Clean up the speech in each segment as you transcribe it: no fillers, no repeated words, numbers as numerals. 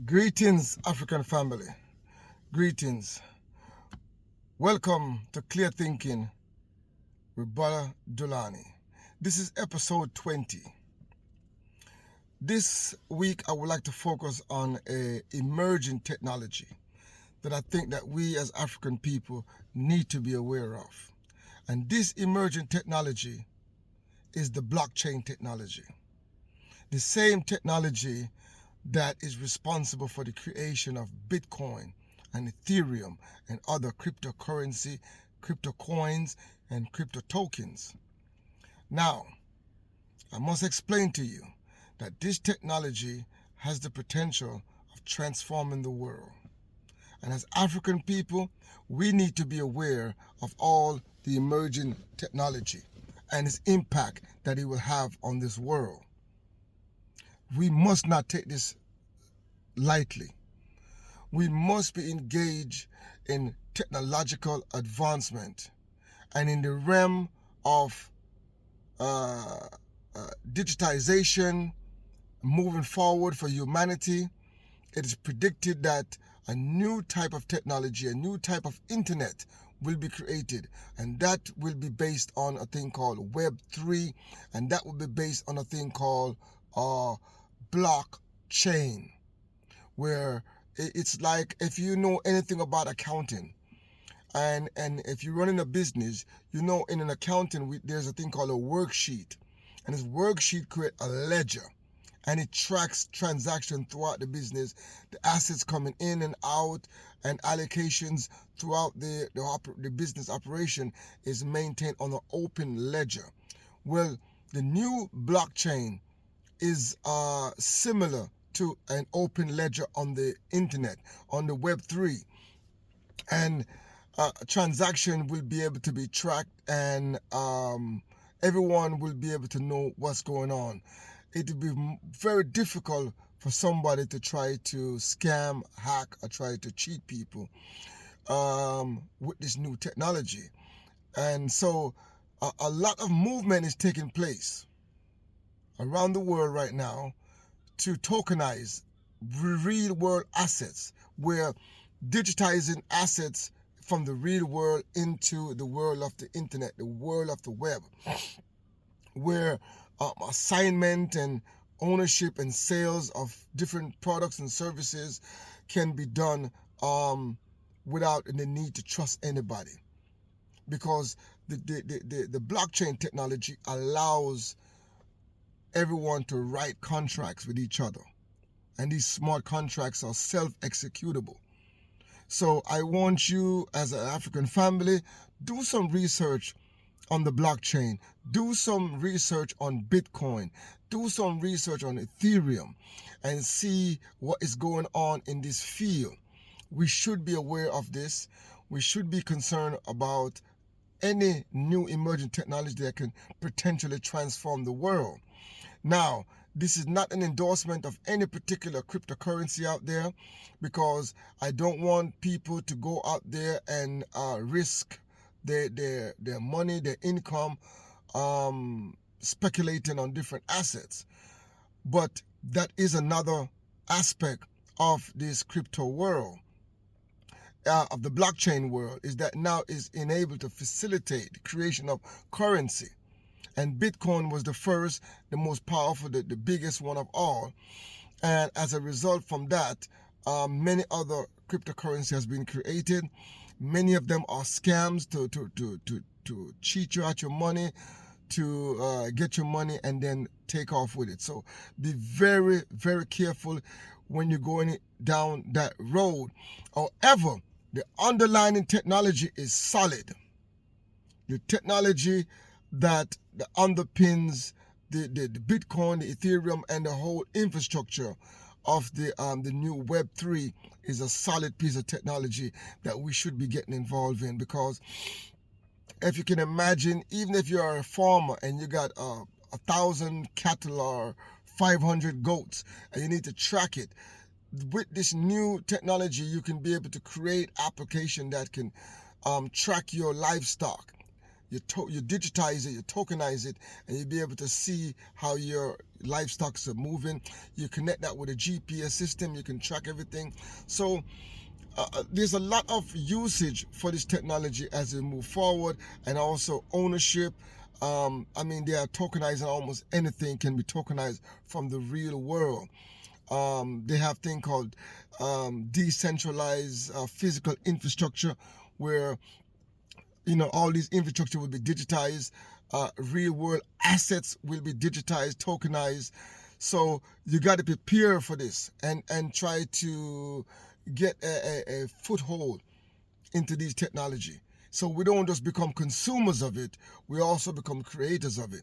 Greetings, African family. Greetings. Welcome to Clear Thinking with Brother Dulani. This is episode 20. This week, I would like to focus on a emerging technology that I think that we as African people need to be aware of. And this emerging technology is the blockchain technology. The same technology that is responsible for the creation of Bitcoin and Ethereum and other cryptocurrency, crypto coins, and crypto tokens. Now, I must explain to you that this technology has the potential of transforming the world. And as African people, we need to be aware of all the emerging technology and its impact that it will have on this world. We must not take this lightly. We must be engaged in technological advancement and in the realm of digitization moving forward for humanity. It is predicted that a new type of technology, a new type of internet will be created, and that will be based on a thing called Web 3, and that will be based on a thing called blockchain, where it's like, if you know anything about accounting, and if you're running a business, you know in an accounting there's a thing called a worksheet, and this worksheet creates a ledger, and it tracks transactions throughout the business, the assets coming in and out, and allocations throughout the business operation is maintained on an open ledger. Well, the new blockchain is similar to an open ledger on the internet, on the Web 3. And a transaction will be able to be tracked, and everyone will be able to know what's going on. It will be very difficult for somebody to try to scam, hack, or try to cheat people with this new technology. And so a lot of movement is taking place around the world right now to tokenize real world assets, where digitizing assets from the real world into the world of the internet, the world of the web, where assignment and ownership and sales of different products and services can be done without the need to trust anybody, because the blockchain technology allows everyone to write contracts with each other, and these smart contracts are self-executable. So I want you, as an African family, do some research on the blockchain, do some research on Bitcoin, do some research on Ethereum, and see what is going on in this field. We should be aware of this. We should be concerned about any new emerging technology that can potentially transform the world. Now, this is not an endorsement of any particular cryptocurrency out there, because I don't want people to go out there and risk their money, their income, speculating on different assets. But that is another aspect of this crypto world, of the blockchain world, is that now is enabled to facilitate the creation of currency. And Bitcoin was the first, the most powerful, the biggest one of all. And as a result from that, many other cryptocurrencies has been created. Many of them are scams to cheat you out your money, to get your money and then take off with it. So be very, very careful when you're going down that road. However, the underlying technology is solid. The technology that underpins the Bitcoin, the Ethereum, and the whole infrastructure of the new Web 3 is a solid piece of technology that we should be getting involved in. Because if you can imagine, even if you are a farmer and you got 1,000 cattle or 500 goats and you need to track it, with this new technology you can be able to create application that can track your livestock, you digitize it, you tokenize it, and you'll be able to see how your livestock are moving. You connect that with a GPS system, you can track everything. So there's a lot of usage for this technology as we move forward, and also ownership. They are tokenizing almost anything can be tokenized from the real world. They have thing called decentralized physical infrastructure, where all these infrastructure will be digitized. Real world assets will be digitized, tokenized. So you got to prepare for this and try to get a foothold into these technology. So we don't just become consumers of it, we also become creators of it.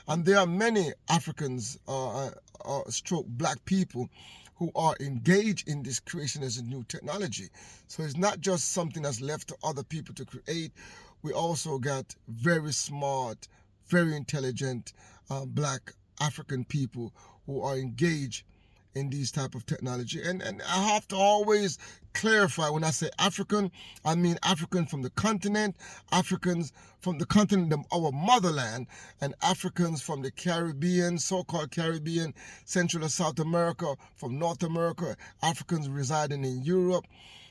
And there are many Africans, stroke black people, who are engaged in this creation as a new technology. So it's not just something that's left to other people to create. We also got very smart, very intelligent black African people who are engaged in these type of technology. And I have to always clarify, when I say African, I mean African from the continent, Africans from the continent of our motherland, and Africans from the Caribbean, so-called Caribbean, Central and South America, from North America, Africans residing in Europe,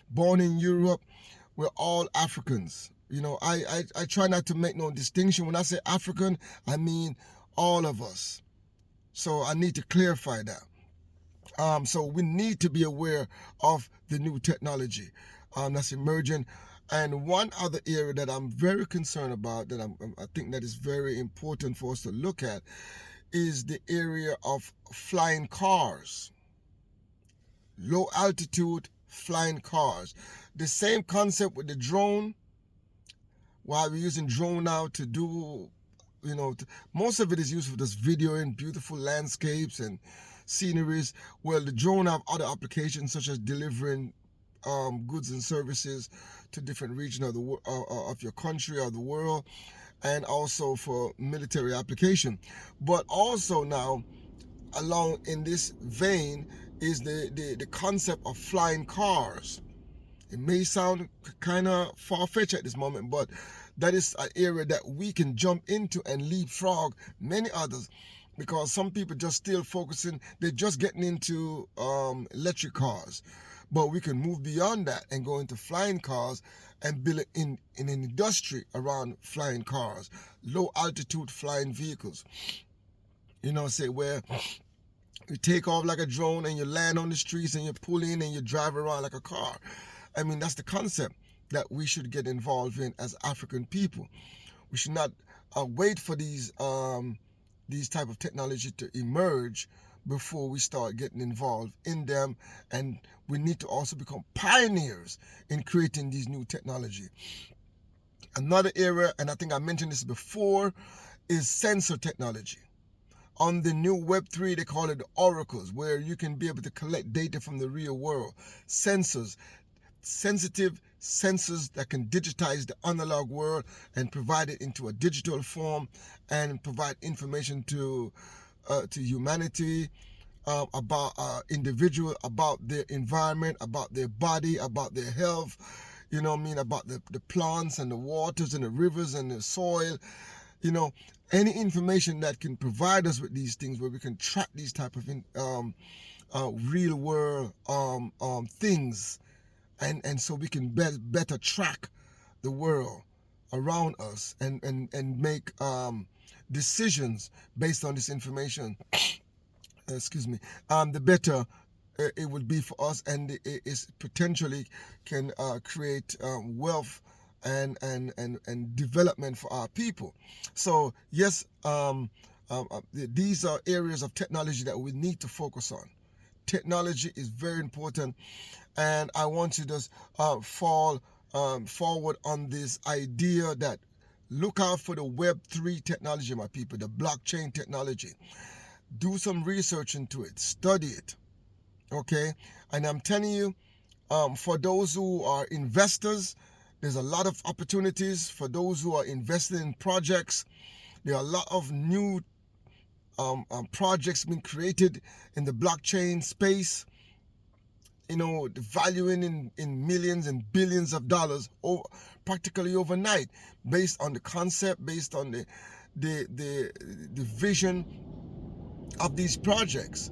born in Europe. We're all Africans. I try not to make no distinction. When I say African, I mean all of us. So I need to clarify that. So we need to be aware of the new technology that's emerging. And one other area that I'm very concerned about, that I think that is very important for us to look at, is the area of flying cars. Low altitude flying cars. The same concept with the drone. Why we're using drone now to do, most of it is used for just videoing beautiful landscapes and sceneries. Well, the drone have other applications, such as delivering goods and services to different regions of your country or the world, and also for military application. But also now, along in this vein, is the concept of flying cars. It may sound kind of far-fetched at this moment, but that is an area that we can jump into and leapfrog many others, because some people just still focusing, they're just getting into electric cars. But we can move beyond that and go into flying cars and build in an industry around flying cars, low altitude flying vehicles. Say where you take off like a drone and you land on the streets and you pull in and you drive around like a car. That's the concept that we should get involved in as African people. We should not wait for these type of technology to emerge before we start getting involved in them. And we need to also become pioneers in creating these new technology. Another area, and I think I mentioned this before, is sensor technology. On the new Web3, they call it the oracles, where you can be able to collect data from the real world. Sensors, sensitive sensors that can digitize the analog world and provide it into a digital form, and provide information to humanity about individual, about their environment, about their body, about their health. About the plants and the waters and the rivers and the soil. Any information that can provide us with these things, where we can track these type of real world things. And so we can better track the world around us and make decisions based on this information. The better it would be for us, and it is potentially can create wealth and development for our people. So yes, these are areas of technology that we need to focus on. Technology is very important, and I want to just fall forward on this idea that look out for the Web3 technology, my people, the blockchain technology. Do some research into it, study it, okay? And I'm telling you, for those who are investors, there's a lot of opportunities. For those who are invested in projects, there are a lot of new projects being created in the blockchain space. valuing in millions and billions of dollars practically overnight, based on the concept, based on the vision of these projects.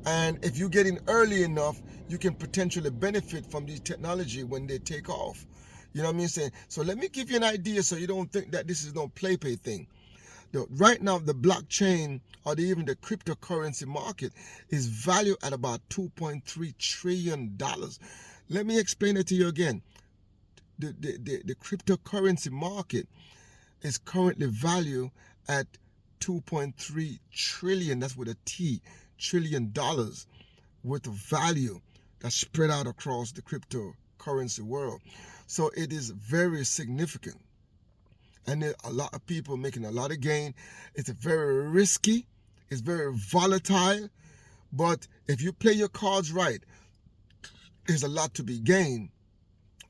And if you get in early enough, you can potentially benefit from these technology when they take off. You know what I mean? Saying, so let me give you an idea so you don't think that this is no play thing. Right now, the blockchain or even the cryptocurrency market is valued at about $2.3 trillion. Let me explain it to you again. The cryptocurrency market is currently valued at 2.3 trillion, that's with a T, trillion dollars worth of value that's spread out across the cryptocurrency world. So it is very significant. And there are a lot of people making a lot of gain. It's very risky, it's very volatile, but if you play your cards right, there's a lot to be gained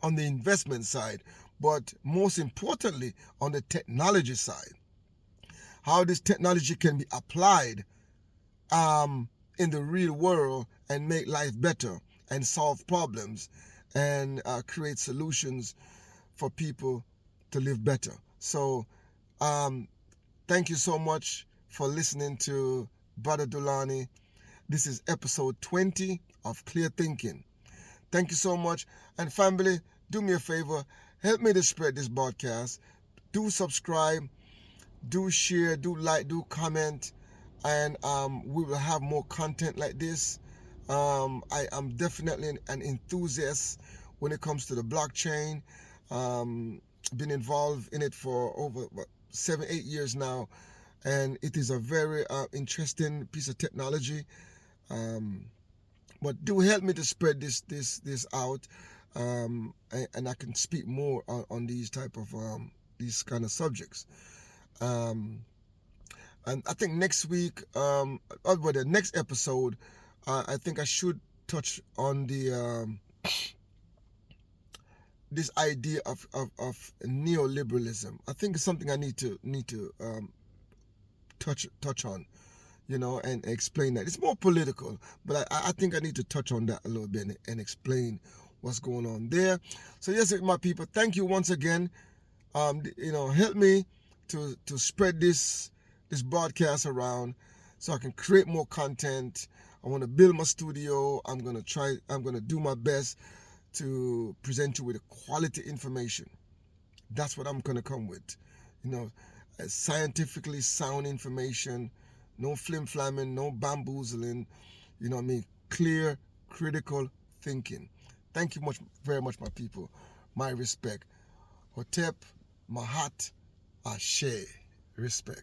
on the investment side, but most importantly on the technology side. How this technology can be applied in the real world and make life better and solve problems and create solutions for people to live better. So thank you so much for listening to Brother Dulani. This is episode 20 of Clear Thinking. Thank you so much. And family, do me a favor, help me to spread this broadcast. Do subscribe, do share, do like, do comment, and we will have more content like this. I am definitely an enthusiast when it comes to the blockchain. Been involved in it for over 7-8 years now, and it is a very interesting piece of technology. But do help me to spread this out, and I can speak more on these type of these kind of subjects. And I think next week, the next episode, I think I should touch on the this idea of neoliberalism. I think it's something I need to touch on, and explain that. It's more political, but I think I need to touch on that a little bit and explain what's going on there. So yes, my people, thank you once again. Help me to spread this broadcast around so I can create more content. I want to build my studio. I'm going to do my best to present you with quality information. That's what I'm going to come with. Scientifically sound information, no flim-flamming, no bamboozling, clear, critical thinking. Thank you very much, my people. My respect. Hotep, Mahat, Ashe. Respect.